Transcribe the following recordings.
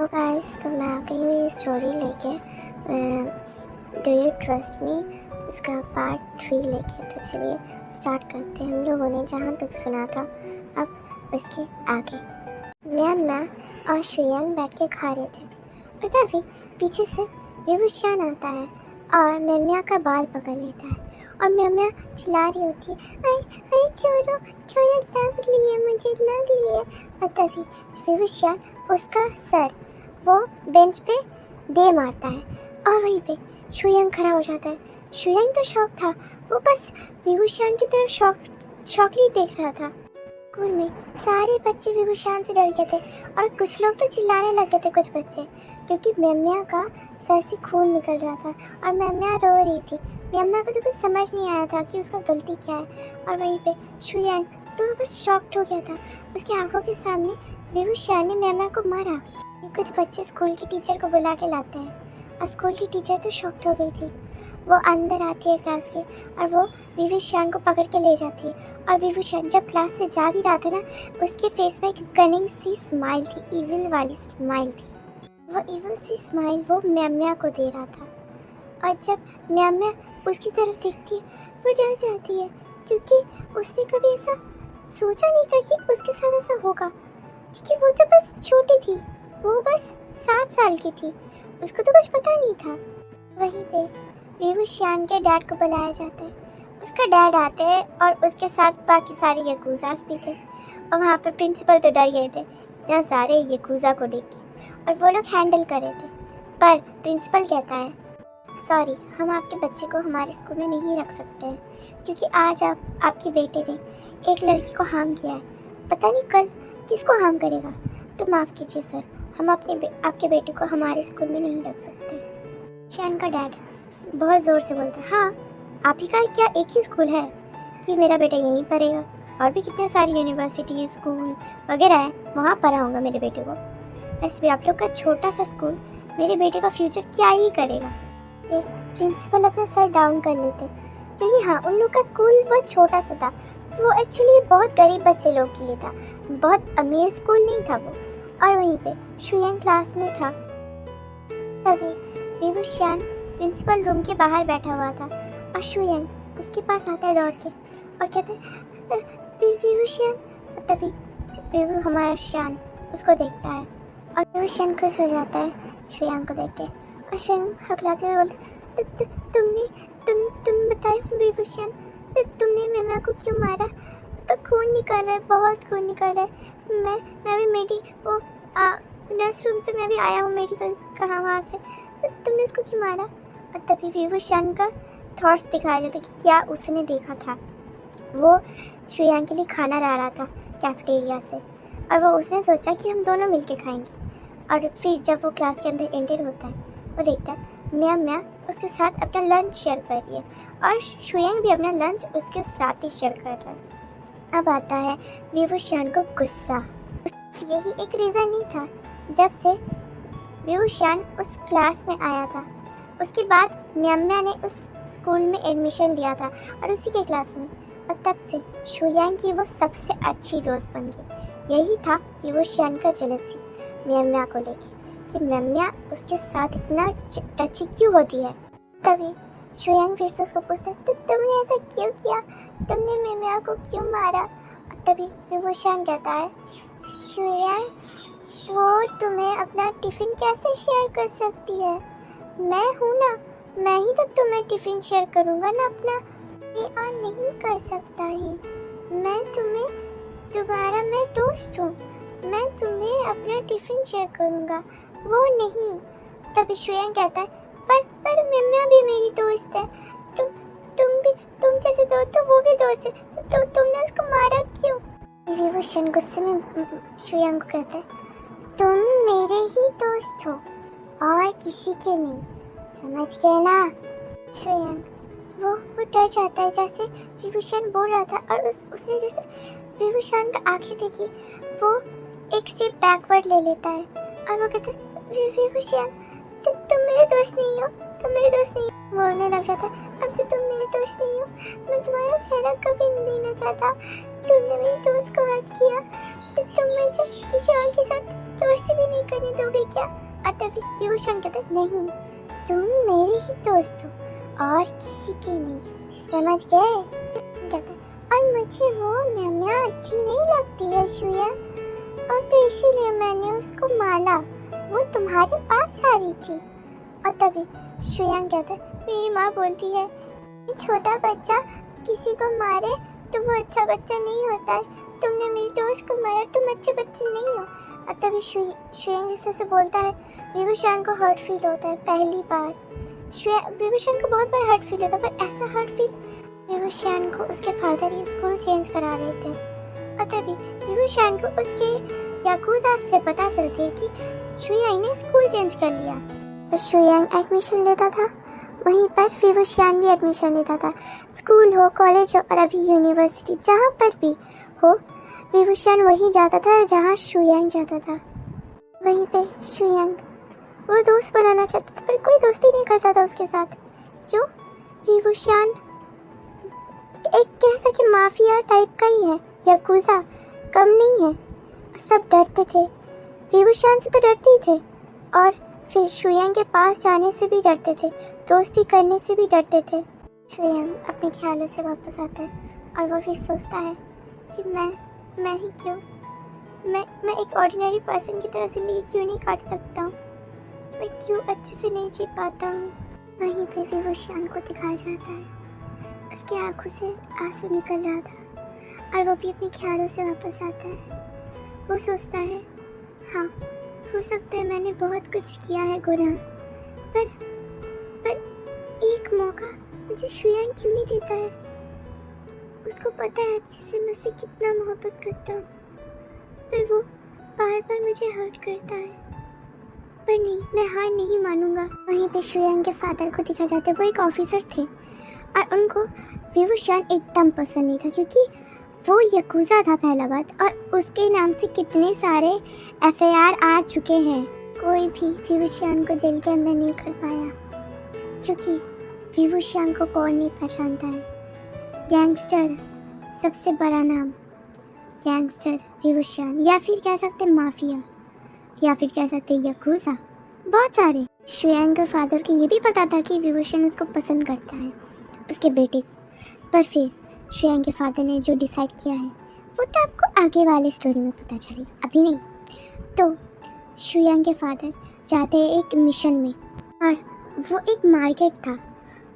तो गाइस, तो मैं आ गई हूँ ये स्टोरी लेके डू यू ट्रस्ट मी उसका पार्ट 3 लेके। तो चलिए स्टार्ट करते हैं। हम लोगों ने जहाँ तक सुना था अब उसके आगे। मैं और श्रेयांग बैठ के खा रहे थे और तभी पीछे से विभूषण आता है और मेमिया का बाल पकड़ लेता है और मेमिया चिल्ला रही होती है, अरे अरे छोड़ो छोड़ो, लग लिए मुझे, लग लिए। और तभी विभूषण उसका सर वो बेंच पे दे मारता है और वहीं पे शुयांग खड़ा हो जाता है। शुयांग तो शॉक था, वो बस विभूषण की तरफ शॉकली देख रहा था। स्कूल में सारे बच्चे विभूषण से डर गए थे और कुछ लोग तो चिल्लाने लगे थे, कुछ बच्चे, क्योंकि मेमिया का सर से खून निकल रहा था और मेमिया रो रही थी। मेमिया को तो कुछ समझ नहीं आया था कि उसका गलती क्या है और वहीं पे शुयांग तो बस शॉक्ड हो गया था। उसकी आंखों के सामने विभूषण ने मेमिया को मारा। कुछ बच्चे स्कूल की टीचर को बुला के लाते हैं और स्कूल की टीचर तो शॉक्ड हो गई थी। वो अंदर आती है क्लास के और वो विभूषण को पकड़ के ले जाती है और विभूषण जब क्लास से जा भी रहा था ना, उसके फेस में एक कनिंग सी स्माइल थी, इविल वाली स्माइल थी। वो इविल सी स्माइल वो मेमिया को दे रहा था और जब मेमिया उसकी तरफ देखती है वो डर जाती है, क्योंकि उसने कभी ऐसा सोचा नहीं था कि उसके साथ ऐसा होगा, क्योंकि वो तो बस छोटी थी, वो बस 7 साल की थी, उसको तो कुछ पता नहीं था। वहीं पे विभूषण के डैड को बुलाया जाता है। उसका डैड आते हैं और उसके साथ बाकी सारे यकूज़ास भी थे और वहाँ पे प्रिंसिपल तो डर गए थे यहाँ सारे यकूज़ा को देख के, और वो लोग हैंडल कर रहे थे। पर प्रिंसिपल कहता है, सॉरी, हम आपके बच्चे को हमारे स्कूल में नहीं रख सकते हैं, क्योंकि आज आपके बेटे ने एक लड़की को हार्म किया है, पता नहीं कल किसको हार्म करेगा। तो माफ़ कीजिए सर, हम आपके बेटे को हमारे स्कूल में नहीं रख सकते। शैन का डैड बहुत ज़ोर से बोलता है, हाँ, आप ही का क्या एक ही स्कूल है कि मेरा बेटा यहीं पढ़ेगा? और भी कितने सारी यूनिवर्सिटी, स्कूल वगैरह है, वहाँ पढ़ाऊँगा मेरे बेटे को। वैसे भी आप लोग का छोटा सा स्कूल मेरे बेटे का फ्यूचर क्या ही करेगा। प्रिंसिपल अपना सर डाउन कर लेते, क्योंकि हाँ, उन लोग का स्कूल बहुत छोटा सा था। वो एक्चुअली बहुत गरीब बच्चे लोग के लिए था, बहुत अमीर स्कूल नहीं था वो। और वहीं पे शुयांग क्लास में था। तभी विभूषण प्रिंसिपल रूम के बाहर बैठा हुआ था और शुयांग उसके पास आता है दौड़ के और कहता है, विभूषण। तभी हमारा शान उसको देखता है और विभूषण खुश हो जाता है शुयांग को देख के और शुयांग हकलाते हुए बोलता, तुम बताओ विभूषण, तुमने मेमिया को क्यों मारा? उसका खून निकल रहा है, बहुत खून निकल रहा है। मैं भी वो नर्स रूम से मैं भी आया हूँ, मेडिकल कहाँ वहाँ से, तो तुमने उसको क्यों मारा? और तभी विभूषण का थॉट्स दिखाया जाता कि क्या उसने देखा था। वो शुयांग के लिए खाना ला रहा था कैफेटेरिया से और वो उसने सोचा कि हम दोनों मिलके खाएंगे। और फिर जब वो क्लास के अंदर एंटर होता है, वो देखता है मेमिया उसके साथ अपना लंच शेयर कर रही है और शुयांग भी अपना लंच उसके साथ ही शेयर कर रहा है। अब आता है विभूषण को गुस्सा। यही एक रीज़न नहीं था जब से विभूषण उस क्लास में आया था। उसके बाद मेमिया ने उस स्कूल में एडमिशन लिया था और उसी के क्लास में, और तब से शुयांग की वो सबसे अच्छी दोस्त बन गई। यही था विभूषण का जेलसी मेमिया को लेके कि मेमिया उसके साथ इतना टची क्यों होती है। तभी शुयांग फिर से उसको पूछता है, तो तुमने ऐसा क्यों किया? तुमने मेमिया को क्यों मारा? तभी विभूषण कहता है, शुयांग, वो तुम्हें अपना टिफ़िन कैसे शेयर कर सकती है? मैं हूँ ना, मैं ही तो तुम्हें टिफ़िन शेयर करूँगा ना अपना। ये और नहीं कर सकता ही, मैं दोस्त हूँ, मैं तुम्हें अपना टिफ़िन शेयर करूँगा, वो नहीं। तभी शुयांग कहता है, पर मेमिया भी मेरी दोस्त है, तुम जैसे दोस्त हो वो भी दोस्त है, तो तुमने उसको मारा क्यों? विभूषण गुस्से में शुयांग को कहता है, तुम मेरे ही दोस्त हो और किसी के नहीं, समझ गए ना? शुयांग वो डर जाता है जैसे विभूषण बोल रहा था और उसने जैसे विभूषण का आंखें देखी, वो एक स्टेप बैकवर्ड ले लेता है और वो कहता है, विभूषण, तुम मेरे दोस्त नहीं हो, तुम मेरे दोस्त नहीं हो। बोलने लग जाता है, अब से तुम मेरे दोस्त नहीं हो, मैं तुम्हारा चेहरा कभी नहीं देखना चाहता, तुमने मेरी दोस्त को हर्ट किया, तो तुम मुझे किसी और के साथ दोस्ती भी नहीं करने दोगे क्या? और तभी विभूषण कहता नहीं, तुम मेरे ही दोस्त हो और किसी की नहीं, समझ गए? कहता और मुझे वो मेमना अच्छी नहीं लगती है शुया, और तो इसीलिए मैंने उसको मारा, वो तुम्हारे पास आ रही थी। और तभी शुयांग कहता है मेरी माँ बोलती है छोटा बच्चा किसी को मारे तो वो अच्छा बच्चा नहीं होता है, तुमने मेरी दोस्त को मारा, तुम अच्छे बच्चे नहीं हो। और तभी शुयांग जैसे से बोलता है विभूषण को हर्ट फील होता है पहली बार। विभूषण को बहुत बार हर्ट फील होता है, पर ऐसा हर्ट फील विभूषण को उसके फादर ही स्कूल चेंज करा रहे थे। और तभी विभूषण को उसके याकूजा से पता चलती है कि शुयांग ने स्कूल चेंज कर लिया। तो शुयांग एडमिशन लेता था, वहीं पर विभूषण भी एडमिशन लेता था। स्कूल हो, कॉलेज हो और अभी यूनिवर्सिटी, जहाँ पर भी हो विभूषण वहीं जाता था जहाँ शुयांग जाता था। वहीं पे शुयांग वो दोस्त बनाना चाहता था पर कोई दोस्ती नहीं करता था उसके साथ। क्यों? विभूषण एक कह सके माफिया टाइप का ही है, याकूजा कम नहीं है। सब डरते थे, विभूषण से तो डरते ही थे और फिर शुयांग के पास जाने से भी डरते थे, दोस्ती करने से भी डरते थे। शुयांग अपने ख्यालों से वापस आता है और वो भी सोचता है कि मैं ही क्यों, मैं एक ऑर्डिनरी पर्सन की तरह ज़िंदगी क्यों नहीं काट सकता हूँ, मैं क्यों अच्छे से नहीं जी पाता हूँ। वहीं पे विभूषण को दिखाया जाता है उसकी आंखों से आंसू निकल रहा था और वो भी अपने ख्यालों से वापस आता है। वो सोचता है हाँ, हो सकता है मैंने बहुत कुछ किया है गुनाह, पर एक मौका मुझे शुयांग क्यों नहीं देता है? उसको पता है अच्छे से मैं उससे कितना मोहब्बत करता हूँ, पर वो बार बार मुझे हर्ट करता है। पर नहीं, मैं हार नहीं मानूंगा। वहीं पे शुयांग के फादर को दिखा जाता है, वो एक ऑफिसर थे और उनको विभूषण एकदम पसंद नहीं था क्योंकि वो याकूजा था पहला बात, और उसके नाम से कितने सारे एफआईआर आ चुके हैं। कोई भी विभूषण को जेल के अंदर नहीं कर पाया क्योंकि विभूषण को कौन नहीं पहचानता है। गैंगस्टर सबसे बड़ा नाम, गैंगस्टर विभूषण, या फिर कह सकते माफिया, या फिर कह सकते याकूजा, बहुत सारे। शुयांग के फादर को ये भी पता था कि विभूषण उसको पसंद करता है, उसके बेटे को, पर फिर शुयांग के फादर ने जो डिसाइड किया है वो तो आपको आगे वाले स्टोरी में पता चलेगा, अभी नहीं। तो शुयांग के फादर जाते हैं एक मिशन में और वो एक मार्केट था,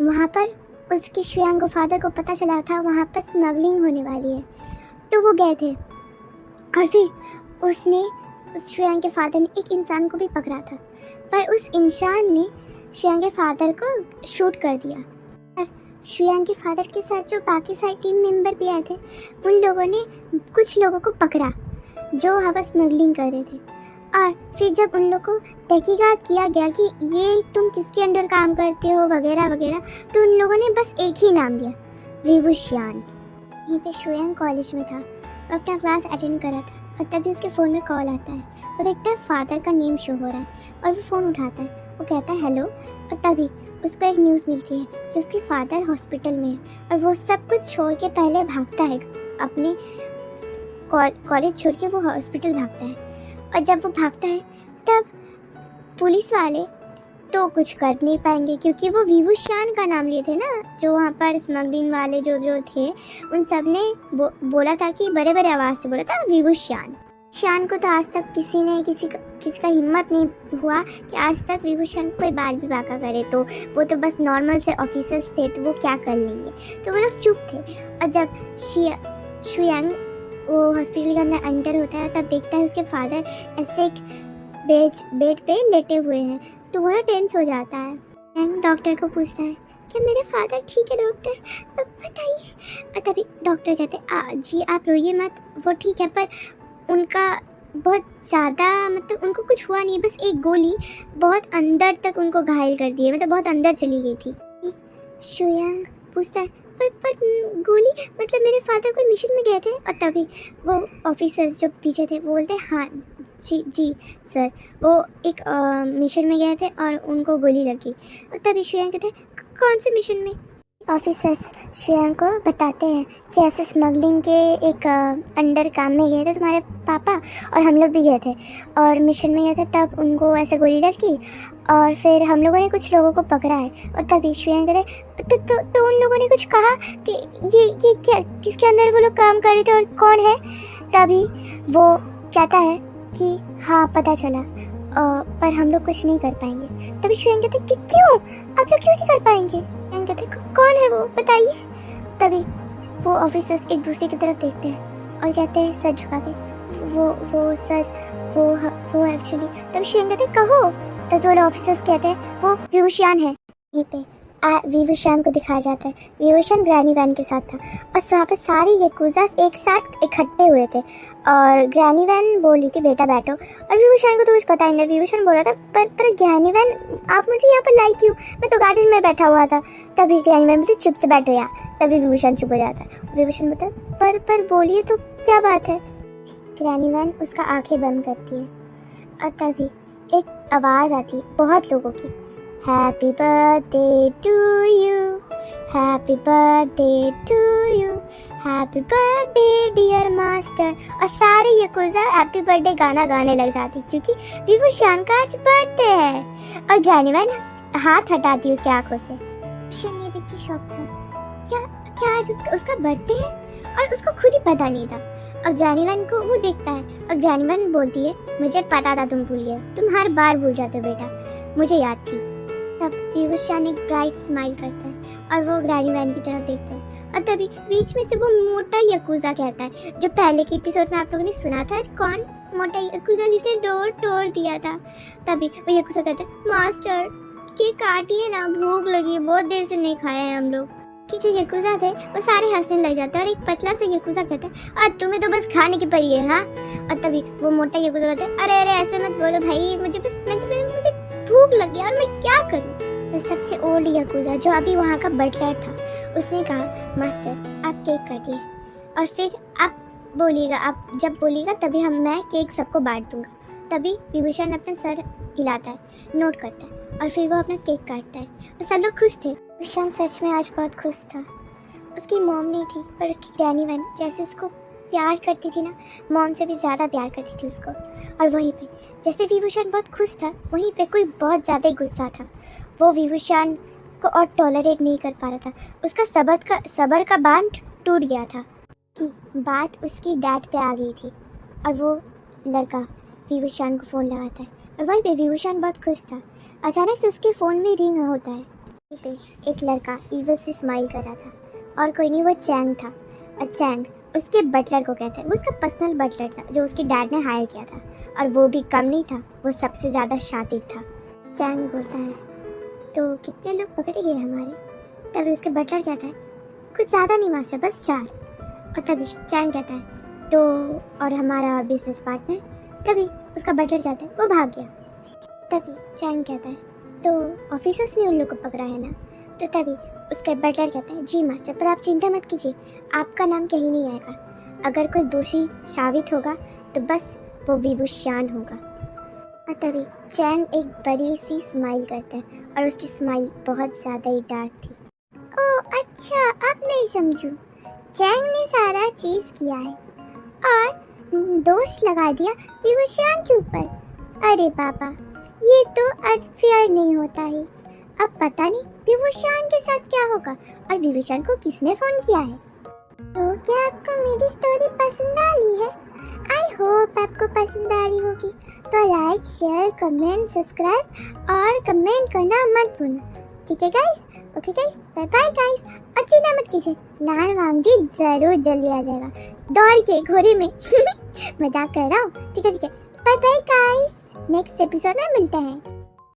वहाँ पर उसके शुयांग के फादर को पता चला था वहाँ पर स्मगलिंग होने वाली है, तो वो गए थे और फिर उस शुयांग के फादर ने एक इंसान को भी पकड़ा था, पर उस इंसान ने शुयांग के फादर को शूट कर दिया। शुयांग के फादर के साथ जो बाकी सारे टीम मेंबर भी आए थे, उन लोगों ने कुछ लोगों को पकड़ा जो वहाँ पर स्मगलिंग कर रहे थे, और फिर जब उन लोगों को तहकीकात किया गया कि ये तुम किसके अंडर काम करते हो वगैरह वगैरह, तो उन लोगों ने बस एक ही नाम लिया, विभूषण। यहीं पे शुयांग कॉलेज में था, वो अपना क्लास अटेंड कर रहा था और तभी उसके फ़ोन में कॉल आता है। वो देखता है फादर का नेम शो हो रहा है और वो फ़ोन उठाता है, वो कहता है हेलो, और तभी उसको एक न्यूज़ मिलती है कि उसके फादर हॉस्पिटल में है और वो सब कुछ छोड़ के पहले भागता है, अपने कॉलेज छोड़ के वो हॉस्पिटल भागता है। और जब वो भागता है तब पुलिस वाले तो कुछ कर नहीं पाएंगे क्योंकि वो विभूषण का नाम लिए थे ना, जो वहाँ पर स्मगलिंग वाले जो थे उन सब ने बोला था कि बड़े बड़े आवाज़ से बोला था विभूषण। शान को तो आज तक किसी का हिम्मत नहीं हुआ कि आज तक विभूषण कोई बाल भी बाका करे, तो वो तो बस नॉर्मल से ऑफिसर्स थे तो वो क्या कर लेंगे, तो वो लोग चुप थे। और जब शुयांग वो हॉस्पिटल के अंदर एंटर होता है तब देखता है उसके फादर ऐसे एक बेड पे लेटे हुए हैं, तो वो ना टेंस हो जाता है। डॉक्टर को पूछता है कि मेरे फादर ठीक है डॉक्टर, बताइए। और तभी डॉक्टर कहते हैं जी आप रोइए मत, वो ठीक है, पर उनका बहुत ज़्यादा मतलब उनको कुछ हुआ नहीं, बस एक गोली बहुत अंदर तक उनको घायल कर दी है, मतलब बहुत अंदर चली गई थी। शुयांग पूछता है पर गोली मतलब मेरे फादर कोई मिशन में गए थे, और तभी वो ऑफिसर्स जो पीछे थे वो बोलते हैं हाँ जी सर, वो एक मिशन में गए थे और उनको गोली लगी। और तभी शुयांग कहते हैं कौन से मिशन में? ऑफिसर्स श्रेया को बताते हैं कि ऐसे स्मगलिंग के एक अंडर काम में गए थे तुम्हारे पापा और हम लोग भी गए थे और मिशन में गए थे, तब उनको ऐसे गोली लगी और फिर हम लोगों ने कुछ लोगों को पकड़ा है। और तभी श्रेया कहते तो उन लोगों ने कुछ कहा कि ये क्या, किसके अंदर वो लोग काम कर रहे थे और कौन है। तभी वो कहता है कि हाँ पता चला, पर हम लोग कुछ नहीं कर पाएंगे। तभी श्रेया कहते कि क्यों, आप लोग क्यों नहीं कर पाएंगे। कहते कौन है वो, बताइए। तभी वो ऑफिसर्स एक दूसरे की तरफ देखते हैं और कहते हैं सर झुका के, वो सर वो एक्चुअली। तभी श्रेया कहते कहो। तभी वो ऑफिसर्स कहते हैं वो विभूषण है। यहीं पे विभूषण को दिखाया जाता है। विभूषण ग्रैनी वैन के साथ था और वहाँ पे सारे याकुज़ास एक साथ इकट्ठे हुए थे और ग्रैनी वैन बोली थी बेटा बैठो, और विभूषण को तो कुछ पता ही नहीं। विभूषण बोल रहा था पर ग्रैनी वैन आप मुझे यहाँ पर लाई क्यों, मैं तो गार्डन में बैठा हुआ था। तभी ग्रैनी वैन बोलती चुप से बैठो यहाँ। तभी विभूषण चुप हो जाता है। विभूषण बोलता है पर बोलिए तो क्या बात है। ग्रैनी वैन उसका आंखें बंद करती है और तभी एक आवाज़ आती है बहुत लोगों की, happy birthday to you, happy birthday to you, happy birthday dear master. और सारे याकुज़ा हैप्पी बर्थडे गाना गाने लग जाती क्योंकि विभूषण का आज बर्थडे है। और ग्रैनी वैन हाथ हटाती उसके आंखों से। विभूषण ये देख के शॉक था, क्या आज उसका बर्थडे है और उसको खुद ही पता नहीं था। और ग्रैनी वैन को वो देखता है और ग्रैनी वैन बोलती है मुझे पता था तुम भूल गए, तुम हर बार भूल जाते हो बेटा, मुझे याद थी। तब विभूषण एक ब्राइट स्माइल करता है और वो ग्रैनी वैन की तरफ देखता है और तभी बीच में से वो मोटा याकुज़ा कहता है जो पहले के एपिसोड में आप लोगों ने सुना था। कौन मोटा याकुज़ा जिसने डोर तोड़ दिया था। तभी वो याकुज़ा कहता है मास्टर केक काटिए ना, भूख लगी है, बहुत देर से नहीं खाया है हम लोग। कि जो याकुज़ा थे वो सारे हंसने लग जाते हैं और एक पतला सा याकुज़ा कहता है तुम्हें तो बस खाने की पड़ी है हाँ। और तभी वो मोटा याकुज़ा कहता है अरे ऐसे मत बोलो भाई, मुझे भूख लगी और मैं क्या करूं। तो सबसे ओल्ड याकुज़ा जो अभी वहाँ का बटलर था उसने कहा मास्टर आप केक काटिए और फिर आप बोलिएगा, आप जब बोलिएगा तभी मैं केक सबको बांट दूंगा। तभी विभूषण अपना सर हिलाता है, नोट करता है और फिर वो अपना केक काटता है और सब लोग खुश थे। विभूषण सच में आज बहुत खुश था। उसकी मॉम नहीं थी पर उसकी ग्रैनी वैन जैसे उसको प्यार करती थी ना, मॉम से भी ज़्यादा प्यार करती थी उसको। और वहीं पे जैसे विभूषण बहुत खुश था वहीं पे कोई बहुत ज़्यादा ही गुस्सा था। वो विभूषण को और टॉलरेट नहीं कर पा रहा था। उसका सबर का बांध टूट गया था कि बात उसकी डैड पे आ गई थी। और वो लड़का विभूषण को फ़ोन लगाता है और वहीं पे विभूषण बहुत खुश था। अचानक से उसके फ़ोन में रिंग होता है। वहीं पे एक लड़का ईविल से स्माइल कर रहा था और कोई नहीं, वो चैंग था। और चैंग उसके बटलर को कहते हैं, वो उसका पर्सनल बटलर था जो उसके डैड ने हायर किया था और वो भी कम नहीं था, वो सबसे ज़्यादा शातिर था। चैंग बोलता है तो कितने लोग पकड़े गए हमारे। तभी उसके बटलर कहता है कुछ ज़्यादा नहीं मास्टर, बस 4। और तभी चैंग कहता है तो और हमारा बिजनेस पार्टनर। तभी उसका बटलर कहता है वो भाग गया। तभी चैंग कहता है तो ऑफिसर्स ने उन लोग को पकड़ा है ना। तो तभी उसका बटलर कहता है जी मास्टर, पर आप चिंता मत कीजिए, आपका नाम कहीं नहीं आएगा। अगर कोई दोषी साबित होगा तो बस वो विभूषण होगा। और तभी चैंग एक बड़ी सी स्माइल करता है और उसकी स्माइल बहुत ज़्यादा ही डार्क थी। ओह अच्छा, अब नहीं समझू। चैंग ने सारा चीज़ किया है और दोष लगा दिया विभूषण के ऊपर। अरे बाबा, ये तो अनफेयर नहीं होता है। अब पता नहीं विभूषण के साथ क्या होगा और विभूषण को किसने फ़ोन किया है। तो क्या आपको मेरी स्टोरी पसंद आई है? आई होप आपको पसंद आ रही होगी। तो लाइक, शेयर, कमेंट, सब्सक्राइब और कमेंट करना मत भूलना। ठीक है guys? Okay guys, bye bye guys. और चिंता मत कीजिए, लाल वांगजी जरूर जल्दी आ जाएगा दौड़ के घोड़े में। मजाक कर रहा हूँ। ठीक है, bye bye guys, next episode में मिलते हैं।